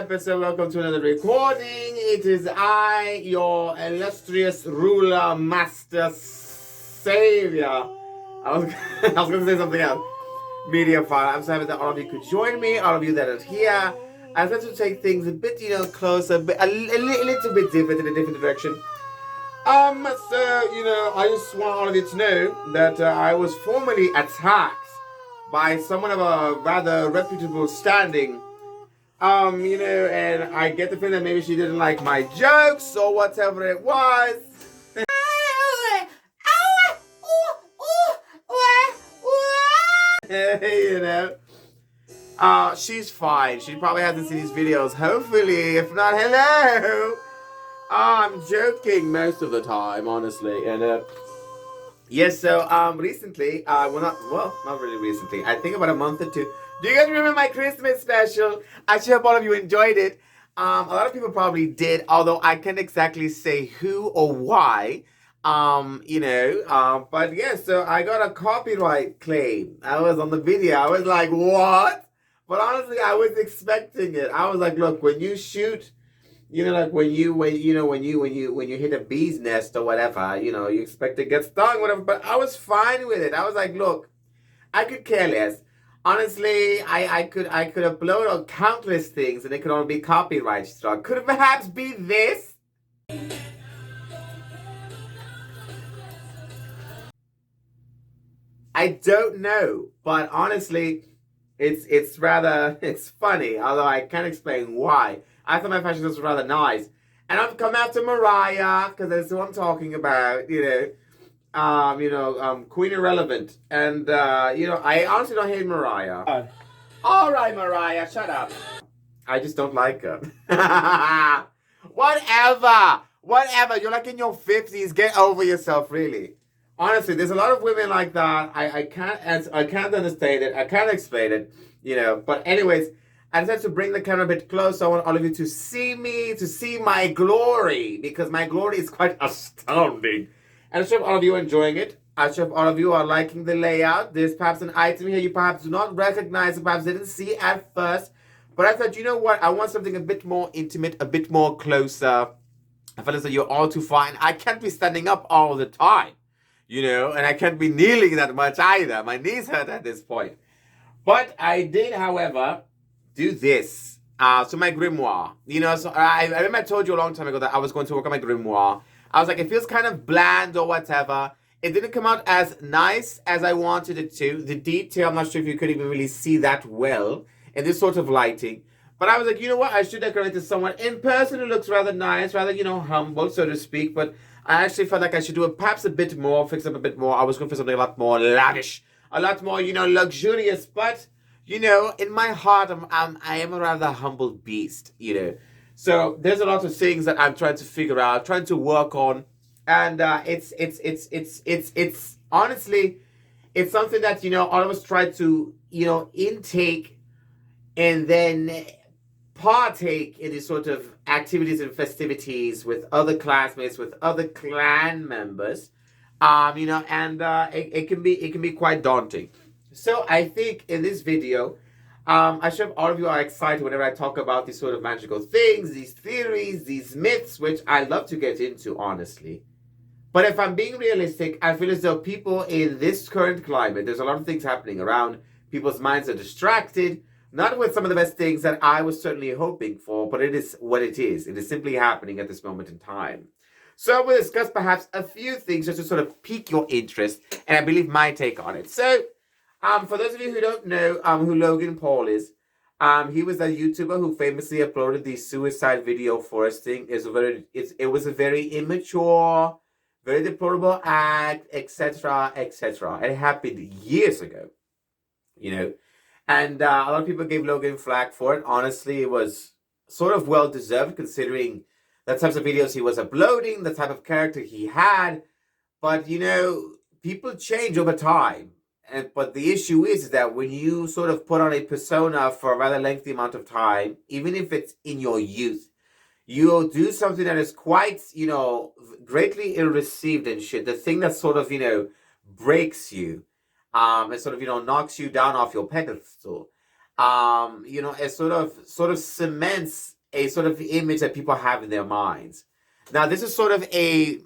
episode. Welcome to another recording. It is I, your illustrious ruler, master, savior. I was going to say something else. Media file. I'm so happy that all of you could join me. All of you that are here. I'd like to take things a bit, closer, a little bit different in a different direction. I just want all of you to know that I was formerly attacked by someone of a rather reputable standing. And I get the feeling that maybe she didn't like my jokes or whatever it was. She's fine. She probably hasn't seen these videos. Hopefully, if not, hello. I'm joking most of the time, honestly. And recently, not really recently. I think about a month or two. Do you guys remember my Christmas special? I hope all of you enjoyed it. A lot of people probably did, although I can't exactly say who or why. So I got a copyright claim. I was on the video. I was like, what? But honestly, I was expecting it. I was like, look, when you shoot, when you hit a bee's nest or whatever, you expect to get stung, whatever. But I was fine with it. I was like, look, I could care less. Honestly, I could upload on countless things and it could all be copyright struck. Could it perhaps be this? I don't know, but honestly, it's funny, although I can't explain why. I thought my fashion was rather nice. And I've come after Mariah, because that's who I'm talking about, Queen Irrelevant. And, I honestly don't hate Mariah. All right, Mariah, shut up. I just don't like her. Whatever. You're like in your 50s. Get over yourself, really. Honestly, there's a lot of women like that. I can't understand it. I can't explain it, But anyways, I decided to bring the camera a bit close. I want all of you to see me, to see my glory, because my glory is quite astounding. And I hope all of you are enjoying it. I hope all of you are liking the layout. There's perhaps an item here you perhaps do not recognize, perhaps didn't see at first. But I thought, you know what? I want something a bit more intimate, a bit more closer. I felt as though you're all too far, and I can't be standing up all the time, and I can't be kneeling that much either. My knees hurt at this point. But I did, however, do this. So my grimoire, so I remember I told you a long time ago that I was going to work on my grimoire. I was like, it feels kind of bland or whatever. It didn't come out as nice as I wanted it to. The detail, I'm not sure if you could even really see that well in this sort of lighting. But I was like, you know what? I should decorate to someone in person who looks rather nice, rather, humble, so to speak. But I actually felt like I should do it perhaps a bit more, fix up a bit more. I was going for something a lot more lavish, a lot more, luxurious. But, in my heart, I am a rather humble beast, So there's a lot of things that I'm trying to figure out, trying to work on. And it's honestly, it's something that, all of us try to, intake and then partake in these sort of activities and festivities with other classmates, with other clan members, it can be quite daunting. So I think in this video, I hope all of you are excited whenever I talk about these sort of magical things, these theories, these myths, which I love to get into, honestly. But if I'm being realistic, I feel as though people in this current climate, there's a lot of things happening around. People's minds are distracted. Not with some of the best things that I was certainly hoping for, but it is what it is. It is simply happening at this moment in time. So we'll discuss perhaps a few things just to sort of pique your interest, and I believe my take on it. So, for those of you who don't know who Logan Paul is, he was a YouTuber who famously uploaded the suicide video for us thing. It was a very immature, very deplorable act, etc., etc. It happened years ago, And a lot of people gave Logan flack for it. Honestly, it was sort of well-deserved considering the types of videos he was uploading, the type of character he had. But, people change over time. But the issue is that when you sort of put on a persona for a rather lengthy amount of time, even if it's in your youth, you'll do something that is quite, greatly ill-received and shit. The thing that sort of, breaks you. It sort of, knocks you down off your pedestal. It sort of cements a sort of image that people have in their minds. Now, this is sort of a,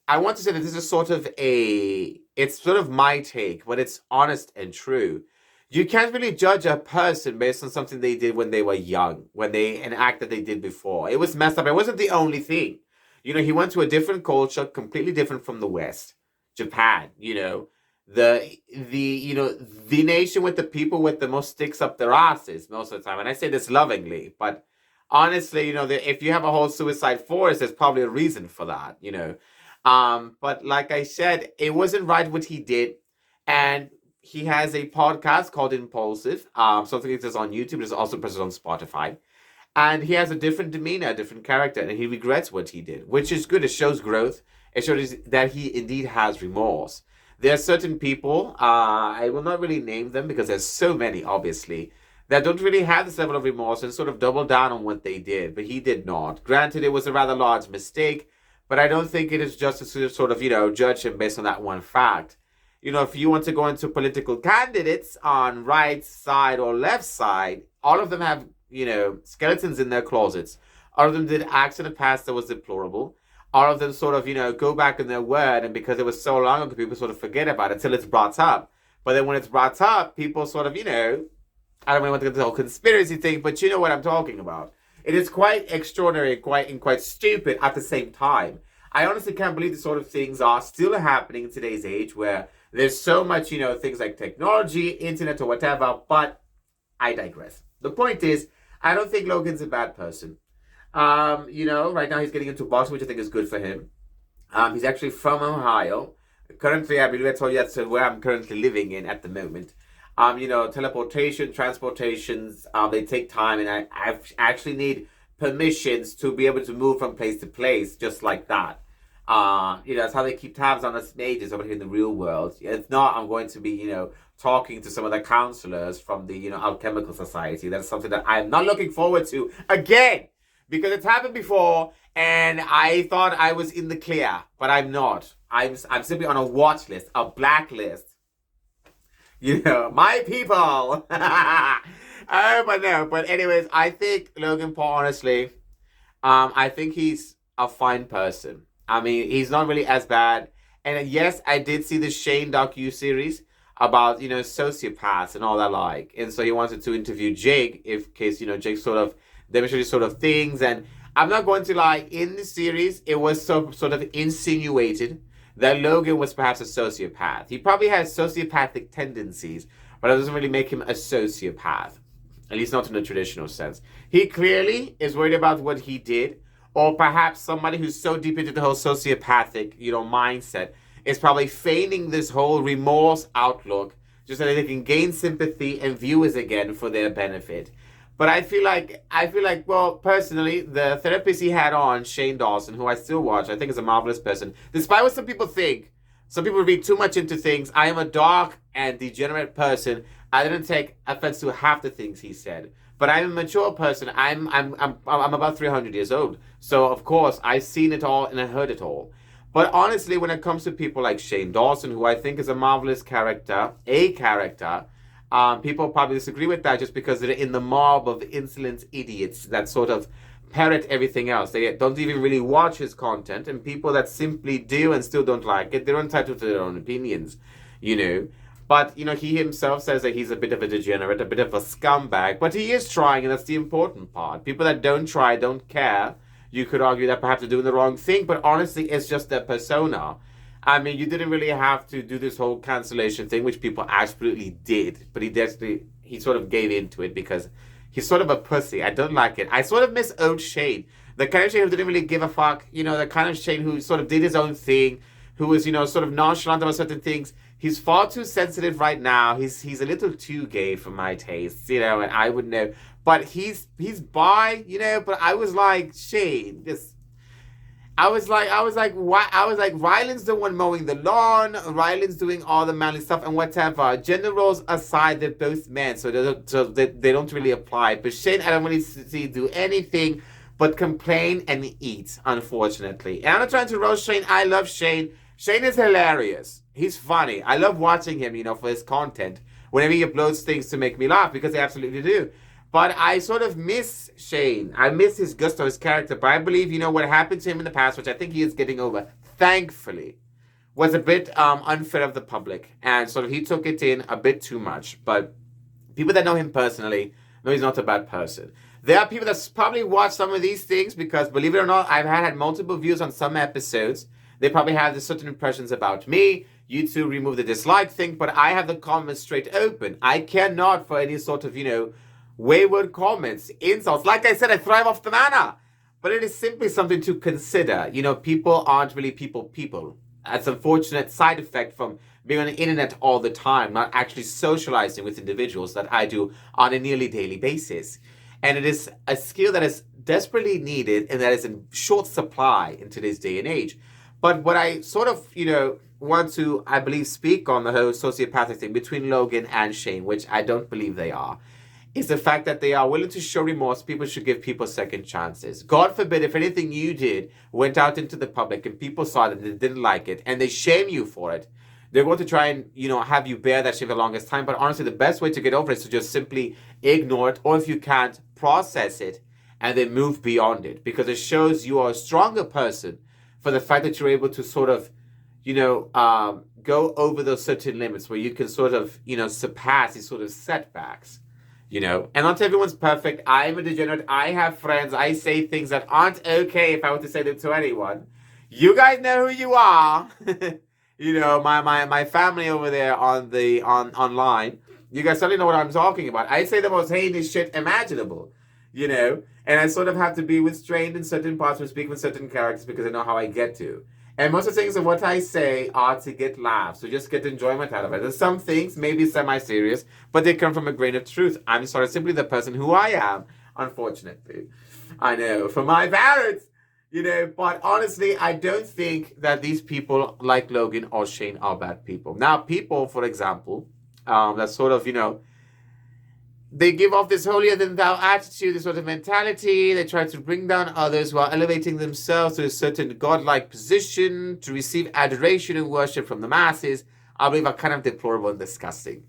I want to say that this is sort of a, it's sort of my take, but it's honest and true. You can't really judge a person based on something they did when they were young, when they, an act that they did before. It was messed up. It wasn't the only thing. You know, he went to a different culture, completely different from the West. Japan, you know, the nation with the people with the most sticks up their asses most of the time. And I say this lovingly, but honestly, you know, if you have a whole suicide force, there's probably a reason for that, you know. But like I said, it wasn't right what he did. And he has a podcast called Impulsive. Something that's on YouTube. It's also present on Spotify. And he has a different demeanor, a different character, and he regrets what he did, which is good. It shows growth. It shows that he indeed has remorse. There are certain people, I will not really name them because there's so many, obviously, that don't really have this level of remorse and sort of double down on what they did, but he did not. Granted, it was a rather large mistake, but I don't think it is just to sort of, you know, judge him based on that one fact. You know, if you want to go into political candidates on right side or left side, all of them have, you know, skeletons in their closets. All of them did acts in the past that was deplorable. All of them sort of, you know, go back in their word, and because it was so long ago, people sort of forget about it until it's brought up. But then when it's brought up, people sort of, you know, I don't really want to get the whole conspiracy thing, but you know what I'm talking about. It is quite extraordinary and quite stupid at the same time. I honestly can't believe the sort of things are still happening in today's age where there's so much, you know, things like technology, internet or whatever, but I digress. The point is, I don't think Logan's a bad person. You know, right now he's getting into boxing, which I think is good for him. He's actually from Ohio. Currently, I believe I told you that's where I'm currently living in at the moment. You know, teleportation, transportations, they take time, and I actually need permissions to be able to move from place to place, just like that. You know, that's how they keep tabs on us mages over here in the real world. If not, I'm going to be, you know, talking to some of the counselors from the, you know, Alchemical Society. That's something that I'm not looking forward to again, because it's happened before, and I thought I was in the clear, but I'm not. I'm simply on a watch list, a blacklist. You know, my people. Oh, but no. But anyways, I think Logan Paul, honestly, I think he's a fine person. I mean, he's not really as bad. And yes, I did see the Shane docu-series about, you know, sociopaths and all that like. And so he wanted to interview Jake, in case, you know, Jake sort of demonstrated sort of things. And I'm not going to lie, in the series, it was sort of insinuated that Logan was perhaps a sociopath. He probably has sociopathic tendencies, but that doesn't really make him a sociopath. At least not in the traditional sense. He clearly is worried about what he did, or perhaps somebody who's so deep into the whole sociopathic, you know, mindset is probably feigning this whole remorse outlook just so that they can gain sympathy and viewers again for their benefit. But I feel like, well, personally, the therapist he had on, Shane Dawson, who I still watch, I think is a marvelous person. Despite what some people think, some people read too much into things. I am a dark and degenerate person. I didn't take offense to half the things he said. But I'm a mature person. I'm about 300 years old. So, of course, I've seen it all and I heard it all. But honestly, when it comes to people like Shane Dawson, who I think is a marvelous character, people probably disagree with that just because they're in the mob of insolent idiots that sort of parrot everything else. They don't even really watch his content, and people that simply do and still don't like it, they're entitled to their own opinions, you know. But, you know, he himself says that he's a bit of a degenerate, a bit of a scumbag, but he is trying, and that's the important part. People that don't try, don't care, you could argue that perhaps they're doing the wrong thing, but honestly, it's just their persona. I mean, you didn't really have to do this whole cancellation thing, which people absolutely did. But he sort of gave into it because he's sort of a pussy. I don't like it. I sort of miss old Shane. The kind of Shane who didn't really give a fuck. You know, the kind of Shane who sort of did his own thing, who was, you know, sort of nonchalant about certain things. He's far too sensitive right now. He's a little too gay for my tastes, you know, and I would know. But he's bi, you know, but I was like, Shane, just... I was like, why? I was like, Ryland's the one mowing the lawn. Ryland's doing all the manly stuff and whatever. Gender roles aside, they're both men, so they don't really apply. But Shane, I don't really see do anything but complain and eat, unfortunately. And I'm not trying to roast Shane. I love Shane. Shane is hilarious. He's funny. I love watching him, you know, for his content. Whenever he uploads things to make me laugh, because they absolutely do. But I sort of miss Shane. I miss his gusto, his character. But I believe, what happened to him in the past, which I think he is getting over, thankfully, was a bit unfair of the public. And sort of he took it in a bit too much. But people that know him personally know he's not a bad person. There are people that probably watch some of these things because, believe it or not, I've had multiple views on some episodes. They probably have certain impressions about me. YouTube remove the dislike thing, but I have the comments straight open. I care not for any sort of, wayward comments, insults. Like I said, I thrive off the manner. But it is simply something to consider. People aren't really people. That's an unfortunate side effect from being on the internet all the time, not actually socializing with individuals that I do on a nearly daily basis. And it is a skill that is desperately needed and that is in short supply in today's day and age. But what I sort of, want to, I believe, speak on the whole sociopathic thing between Logan and Shane, which I don't believe they are, is the fact that they are willing to show remorse. People should give people second chances. God forbid if anything you did went out into the public and people saw it and they didn't like it and they shame you for it, they're going to try and, have you bear that shame the longest time. But honestly, the best way to get over it is to just simply ignore it, or if you can't, process it and then move beyond it, because it shows you are a stronger person for the fact that you're able to sort of, go over those certain limits where you can sort of, surpass these sort of setbacks. And not everyone's perfect. I'm a degenerate. I have friends. I say things that aren't okay if I were to say them to anyone. You guys know who you are. My family over there online. You guys certainly know what I'm talking about. I say the most heinous shit imaginable. And I sort of have to be restrained in certain parts when speaking with certain characters because I know how I get to. And most of the things of what I say are to get laughs, so just get enjoyment out of it. There's some things, maybe semi-serious, but they come from a grain of truth. I'm sort of simply the person who I am, unfortunately. I know, for my parents, but honestly, I don't think that these people like Logan or Shane are bad people. Now, people, for example, that sort of, they give off this holier-than-thou attitude, this sort of mentality. They try to bring down others while elevating themselves to a certain godlike position to receive adoration and worship from the masses. I believe are kind of deplorable and disgusting.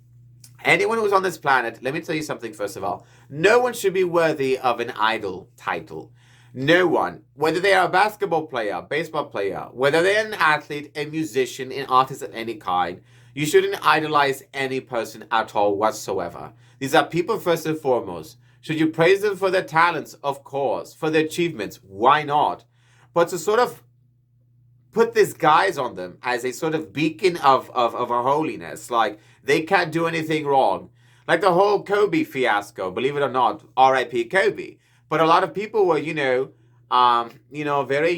Anyone who's on this planet, let me tell you something first of all. No one should be worthy of an idol title. No one. Whether they are a basketball player, baseball player, whether they're an athlete, a musician, an artist of any kind, you shouldn't idolize any person at all whatsoever. These are people first and foremost. Should you praise them for their talents? Of course. For their achievements? Why not? But to sort of put these guys on them as a sort of beacon of a holiness, like they can't do anything wrong. Like the whole Kobe fiasco, believe it or not, R.I.P. Kobe. But a lot of people were, very,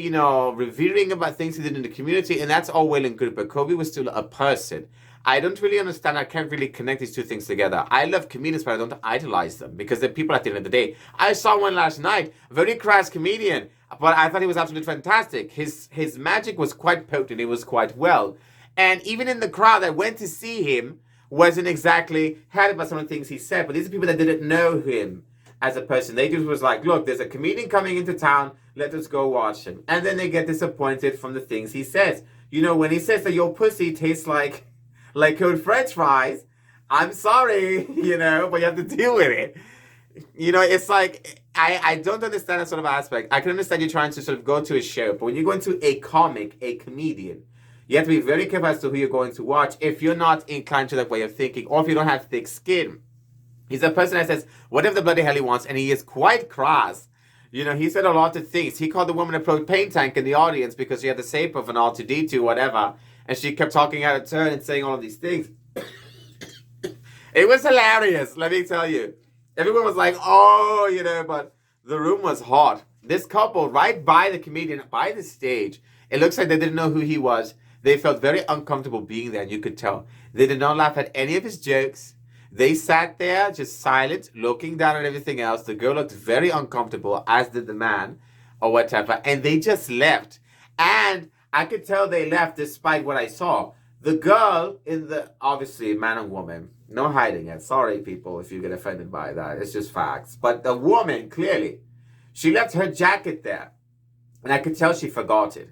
revering about things he did in the community, and that's all well and good, but Kobe was still a person. I don't really understand. I can't really connect these two things together. I love comedians, but I don't idolize them because they're people at the end of the day. I saw one last night, a very crass comedian, but I thought he was absolutely fantastic. His magic was quite potent. It was quite well. And even in the crowd that went to see him wasn't exactly happy about some of the things he said, but these are people that didn't know him as a person. They just was like, look, there's a comedian coming into town. Let us go watch him. And then they get disappointed from the things he says. When he says that your pussy tastes like cold French fries, I'm sorry, but you have to deal with it. It's like, I don't understand that sort of aspect. I can understand you trying to sort of go to a show, but when you go into a comic, a comedian, you have to be very careful as to who you're going to watch if you're not inclined to that way of thinking, or if you don't have thick skin. He's a person that says whatever the bloody hell he wants, and he is quite crass. He said a lot of things. He called the woman a propane tank in the audience because she had the shape of an R2-D2, whatever. And she kept talking out of turn and saying all of these things. It was hilarious, let me tell you. Everyone was like, oh, but the room was hot. This couple, right by the comedian, by the stage, it looks like they didn't know who he was. They felt very uncomfortable being there, and you could tell. They did not laugh at any of his jokes. They sat there just silent, looking down at everything else. The girl looked very uncomfortable, as did the man, or whatever. And they just left. And I could tell they left despite what I saw. The girl obviously, man and woman, no hiding it. Sorry, people, if you get offended by that. It's just facts. But the woman, clearly, she left her jacket there. And I could tell she forgot it.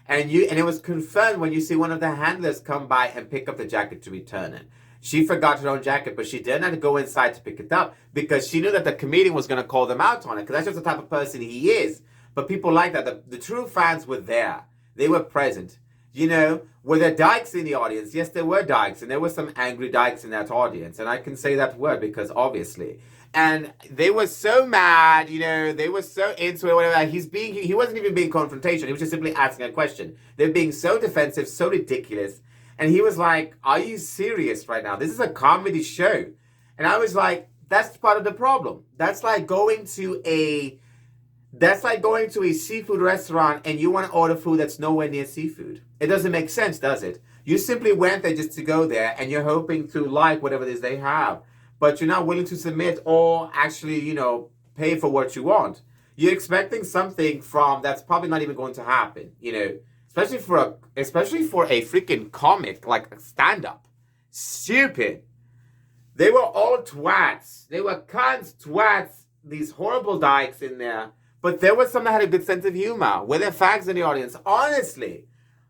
And it was confirmed when you see one of the handlers come by and pick up the jacket to return it. She forgot her own jacket, but she did not go inside to pick it up because she knew that the comedian was going to call them out on it, because that's just the type of person he is. But people like that. The true fans were there. They were present. Were there dykes in the audience? Yes, there were dykes, and there were some angry dykes in that audience, and I can say that word because obviously. And they were so mad, they were so into it, whatever. He wasn't even being confrontational. He was just simply asking a question. They're being so defensive, so ridiculous. And he was like, are you serious right now? This is a comedy show. And I was like, that's part of the problem. That's like going to a seafood restaurant and you want to order food that's nowhere near seafood. It doesn't make sense, does it? You simply went there just to go there and you're hoping to like whatever it is they have. But you're not willing to submit or actually, pay for what you want. You're expecting something from that's probably not even going to happen, especially for a freaking comic like a stand-up. Stupid. They were all twats. They were cunts, twats, these horrible dykes in there. But there was some that had a good sense of humor. Were there fags in the audience? Honestly,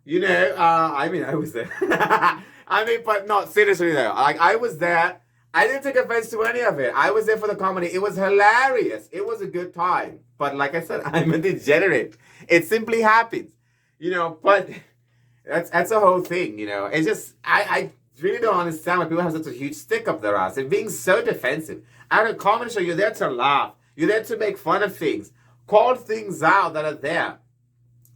I was there. But not seriously though. Like, I was there. I didn't take offense to any of it. I was there for the comedy. It was hilarious. It was a good time. But like I said, I'm a degenerate. It simply happens. But that's a whole thing, It's just, I really don't understand why people have such a huge stick up their ass. They're being so defensive. At a comedy show, you're there to laugh. You're there to make fun of things. Call things out that are there.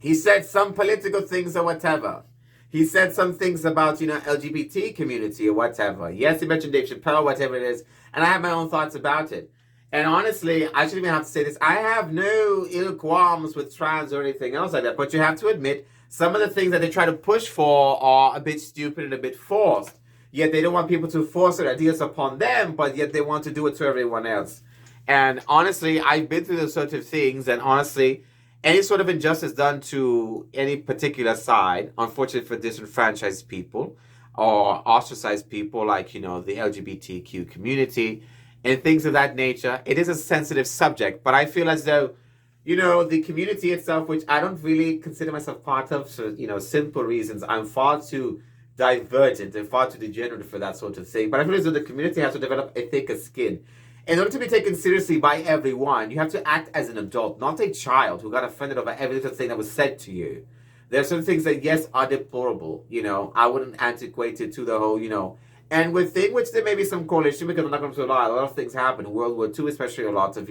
He said some political things or whatever. He said some things about, LGBT community or whatever. Yes, he mentioned Dave Chappelle, whatever it is. And I have my own thoughts about it. And honestly, I shouldn't even have to say this. I have no ill qualms with trans or anything else like that. But you have to admit, some of the things that they try to push for are a bit stupid and a bit forced. Yet they don't want people to force their ideas upon them, but yet they want to do it to everyone else. And honestly, I've been through those sort of things. And honestly, any sort of injustice done to any particular side, unfortunately for disenfranchised people or ostracized people like, the LGBTQ community and things of that nature, it is a sensitive subject. But I feel as though, the community itself, which I don't really consider myself part of, for, simple reasons, I'm far too divergent and far too degenerate for that sort of thing. But I feel as though the community has to develop a thicker skin. In order to be taken seriously by everyone, you have to act as an adult, not a child who got offended over every little thing that was said to you. There are some things that, yes, are deplorable. I wouldn't antiquate it to the whole, and within which there may be some correlation, because I'm not going to lie, a lot of things happened. World War II, especially a lot of,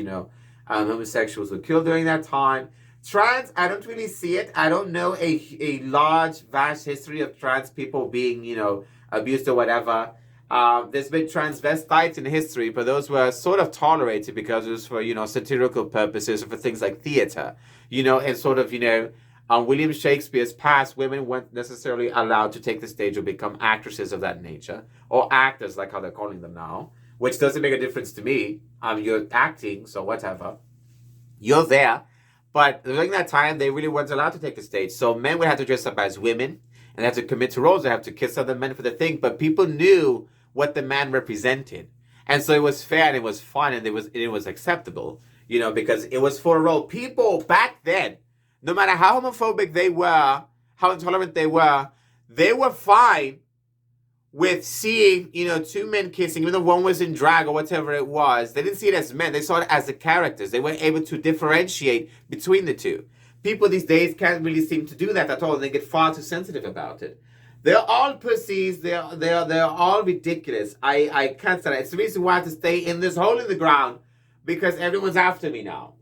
homosexuals were killed during that time. Trans, I don't really see it. I don't know a large, vast history of trans people being, abused or whatever. There's been transvestites in history, but those were sort of tolerated because it was for, satirical purposes or for things like theater, and sort of, William Shakespeare's past, women weren't necessarily allowed to take the stage or become actresses of that nature, or actors, like how they're calling them now, which doesn't make a difference to me. You're acting, so whatever. You're there. But during that time, they really weren't allowed to take the stage. So men would have to dress up as women, and they have to commit to roles. They have to kiss other men for the thing. But people knew what the man represented. And so it was fair and it was fun and it was acceptable, because it was for a role. People back then, no matter how homophobic they were, how intolerant they were fine with seeing, two men kissing, even though one was in drag or whatever it was. They didn't see it as men. They saw it as the characters. They weren't able to differentiate between the two. People these days can't really seem to do that at all. And they get far too sensitive about it. They're all pussies. They're all ridiculous. I can't say that. It's the reason why I have to stay in this hole in the ground, because everyone's after me now,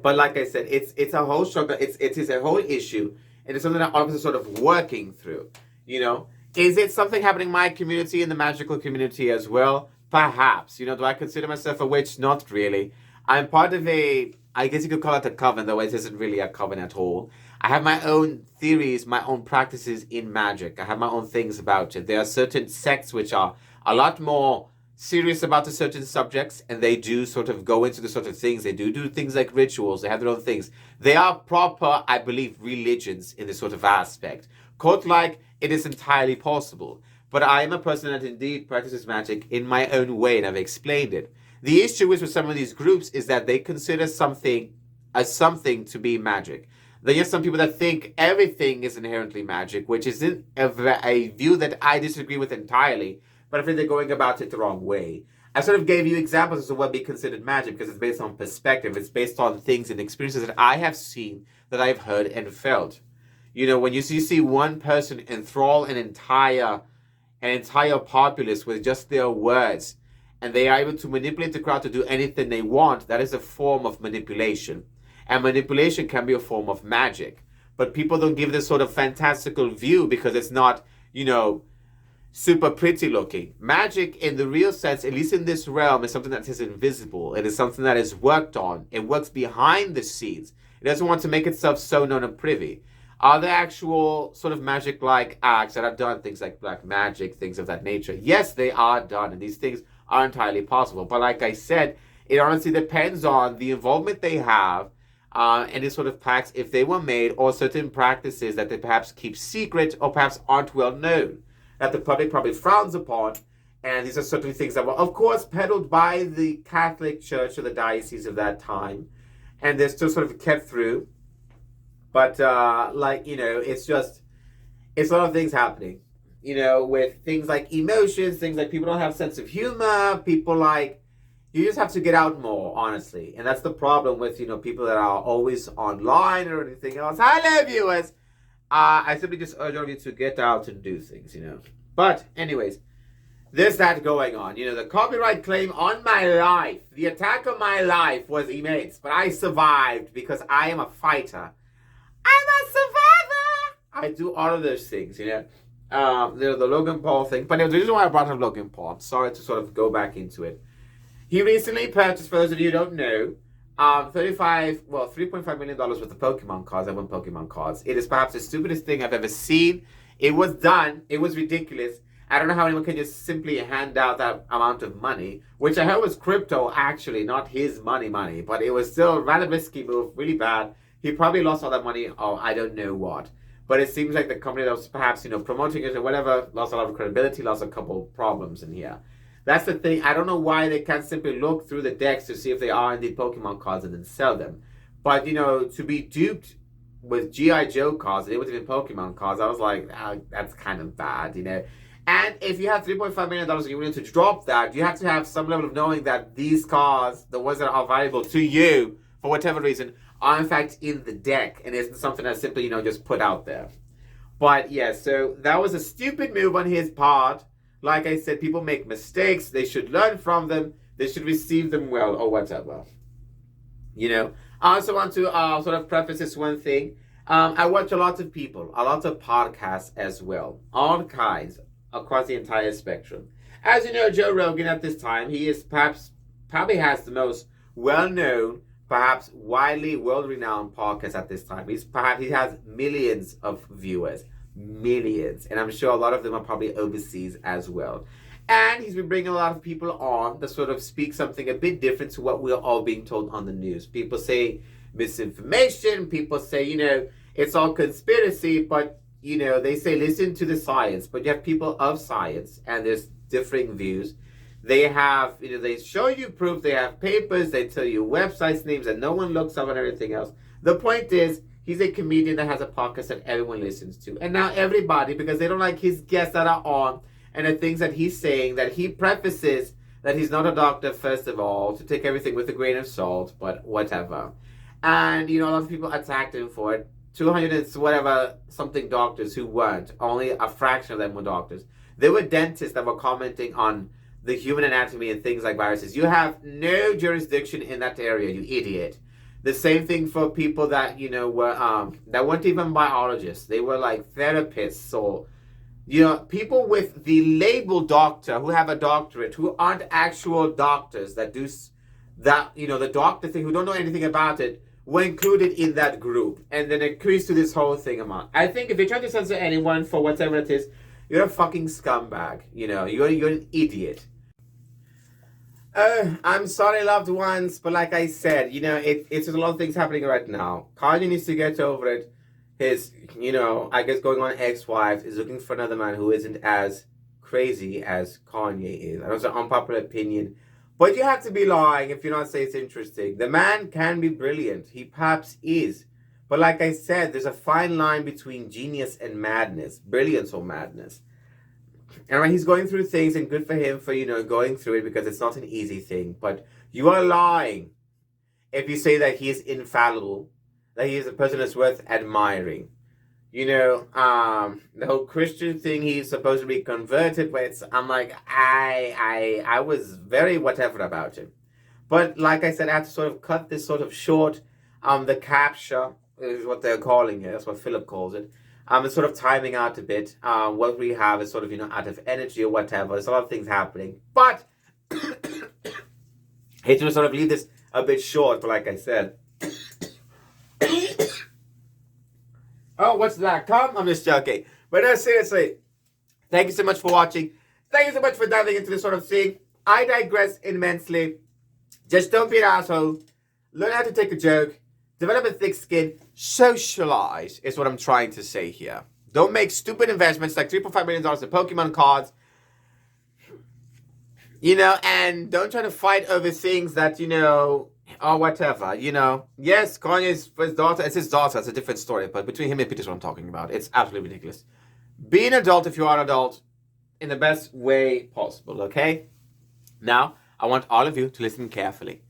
But like I said, it's a whole struggle. It is a whole issue, and it's something that all of us are sort of working through. Is it something happening in my community, in the magical community as well? Perhaps. Do I consider myself a witch? Not really. I'm part of I guess you could call it a coven, though it isn't really a coven at all. I have my own theories, my own practices in magic. I have my own things about it. There are certain sects which are a lot more serious about the certain subjects, and they do sort of go into the sort of things. They do things like rituals. They have their own things. They are proper, I believe, religions in this sort of aspect. Cult-like, it is entirely possible. But I am a person that indeed practices magic in my own way, and I've explained it. The issue is with some of these groups is that they consider something as something to be magic. There are some people that think everything is inherently magic, which isn't a view that I disagree with entirely, but I think they're going about it the wrong way. I sort of gave you examples as to what be considered magic because it's based on perspective. It's based on things and experiences that I have seen, that I've heard and felt. When you see one person enthrall an entire populace with just their words, and they are able to manipulate the crowd to do anything they want, that is a form of manipulation. And manipulation can be a form of magic. But people don't give this sort of fantastical view because it's not, super pretty looking. Magic in the real sense, at least in this realm, is something that is invisible. It is something that is worked on. It works behind the scenes. It doesn't want to make itself so known and privy. Are there actual sort of magic-like acts that have done things like black magic, things of that nature? Yes, they are done, and these things are entirely possible. But like I said, it honestly depends on the involvement they have, any sort of pacts, if they were made, or certain practices that they perhaps keep secret or perhaps aren't well known, that the public probably frowns upon. And these are certainly things that were, of course, peddled by the Catholic Church or the diocese of that time. And they're still sort of kept through. But, it's a lot of things happening, with things like emotions, things like people don't have sense of humor, you just have to get out more, honestly. And that's the problem with, people that are always online or anything else. Hello, viewers. I simply just urge all of you to get out and do things, But, anyways, there's that going on. The copyright claim on my life, the attack on my life was immense. But I survived because I am a fighter. I'm a survivor. I do all of those things, the Logan Paul thing. But the reason why I brought up Logan Paul, I'm sorry to sort of go back into it. He recently purchased, for those of you who don't know, $3.5 million worth of Pokemon cards. I want Pokemon cards. It is perhaps the stupidest thing I've ever seen. It was done. It was ridiculous. I don't know how anyone can just simply hand out that amount of money, which I heard was crypto, actually, not his money, but it was still a rather risky move, really bad. He probably lost all that money, or I don't know what. But it seems like the company that was perhaps, promoting it or whatever, lost a lot of credibility, lost a couple of problems in here. That's the thing. I don't know why they can't simply look through the decks to see if they are indeed Pokemon cards and then sell them. But, to be duped with G.I. Joe cards, and it would have been Pokemon cards, I was like, that's kind of bad, And if you have $3.5 million and you're willing to drop that, you have to have some level of knowing that these cards, the ones that are valuable to you, for whatever reason, are in fact in the deck. And isn't something that's simply, just put out there. But yeah, so that was a stupid move on his part. Like I said, people make mistakes. They should learn from them. They should receive them well or whatever. I also want to sort of preface this one thing. I watch a lot of people, a lot of podcasts as well. All kinds, across the entire spectrum. As you know, Joe Rogan at this time, he is probably has the most well-known, perhaps widely world-renowned podcast at this time. He has millions of viewers. Millions. And I'm sure a lot of them are probably overseas as well. And he's been bringing a lot of people on that sort of speak something a bit different to what we're all being told on the news. People say misinformation. People say, it's all conspiracy. But, they say listen to the science. But you have people of science and there's differing views. They have, they show you proof. They have papers. They tell you websites names that no one looks up and everything else. The point is, he's a comedian that has a podcast that everyone listens to. And now everybody, because they don't like his guests that are on and the things that he's saying, that he prefaces that he's not a doctor, first of all, to take everything with a grain of salt, but whatever. And, a lot of people attacked him for it. 200 and whatever something doctors who weren't. Only a fraction of them were doctors. There were dentists that were commenting on the human anatomy and things like viruses. You have no jurisdiction in that area, you idiot. The same thing for people that, were, that weren't even biologists. They were like therapists or, people with the label doctor who have a doctorate, who aren't actual doctors that do that, the doctor thing, who don't know anything about it, were included in that group. And then increased to this whole thing amount. I think if they try to censor anyone for whatever it is, you're a fucking scumbag. You're an idiot. I'm sorry, loved ones, but like I said, it's a lot of things happening right now. Kanye needs to get over it. His, I guess going on ex-wife is looking for another man who isn't as crazy as Kanye is. I know it's an unpopular opinion, but you have to be lying if you not say it's interesting. The man can be brilliant. He perhaps is. But like I said, there's a fine line between genius and madness, brilliance or madness. And when he's going through things, and good for him for, going through it, because it's not an easy thing. But you are lying if you say that he is infallible, that he is a person that's worth admiring. The whole Christian thing, he's supposed to be converted, but I'm like, I was very whatever about him. But like I said, I had to sort of cut this sort of short. The capture is what they're calling it. That's what Philip calls it. It's sort of timing out a bit. What we have is sort of, out of energy or whatever. There's a lot of things happening. But hate to sort of leave this a bit short, but like I said. Oh, what's that? Come? I'm just joking. But no, seriously, thank you so much for watching. Thank you so much for diving into this sort of thing. I digress immensely. Just don't be an asshole. Learn how to take a joke. Develop a thick skin. Socialize is what I'm trying to say here. Don't make stupid investments like $3.5 million in Pokemon cards. And don't try to fight over things that, or whatever, Yes, Kanye's his daughter. It's his daughter. It's a different story. But between him and Peter's what I'm talking about. It's absolutely ridiculous. Be an adult if you are an adult in the best way possible, okay? Now, I want all of you to listen carefully.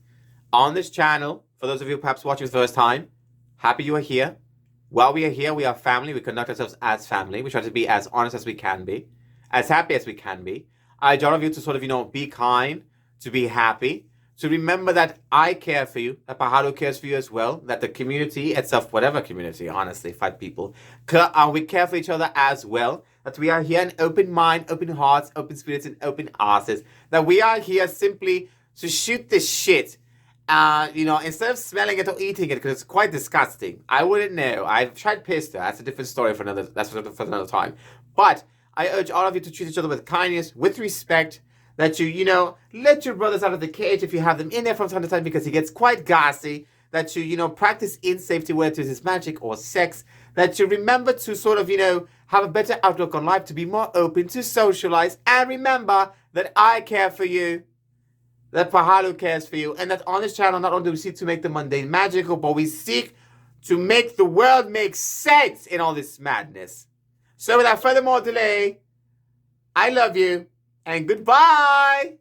On this channel, for those of you perhaps watching for the first time, happy you are here. While we are here, we are family. We conduct ourselves as family. We try to be as honest as we can be, as happy as we can be. I urge all of you to sort of, be kind, to be happy, to remember that I care for you, that Pahalo cares for you as well, that the community itself, whatever community, honestly, 5 people, we care for each other as well, that we are here in open mind, open hearts, open spirits, and open asses, that we are here simply to shoot this shit, instead of smelling it or eating it, because it's quite disgusting. I wouldn't know. I've tried pista. That's a different story for another time. But I urge all of you to treat each other with kindness, with respect, that you, let your brothers out of the cage if you have them in there from time to time, because he gets quite gassy, that you, practice in safety, whether it is magic or sex, that you remember to sort of, have a better outlook on life, to be more open, to socialize, and remember that I care for you, that Pahalo cares for you, and that on this channel, not only do we seek to make the mundane magical, but we seek to make the world make sense in all this madness. So without further more delay, I love you, and goodbye!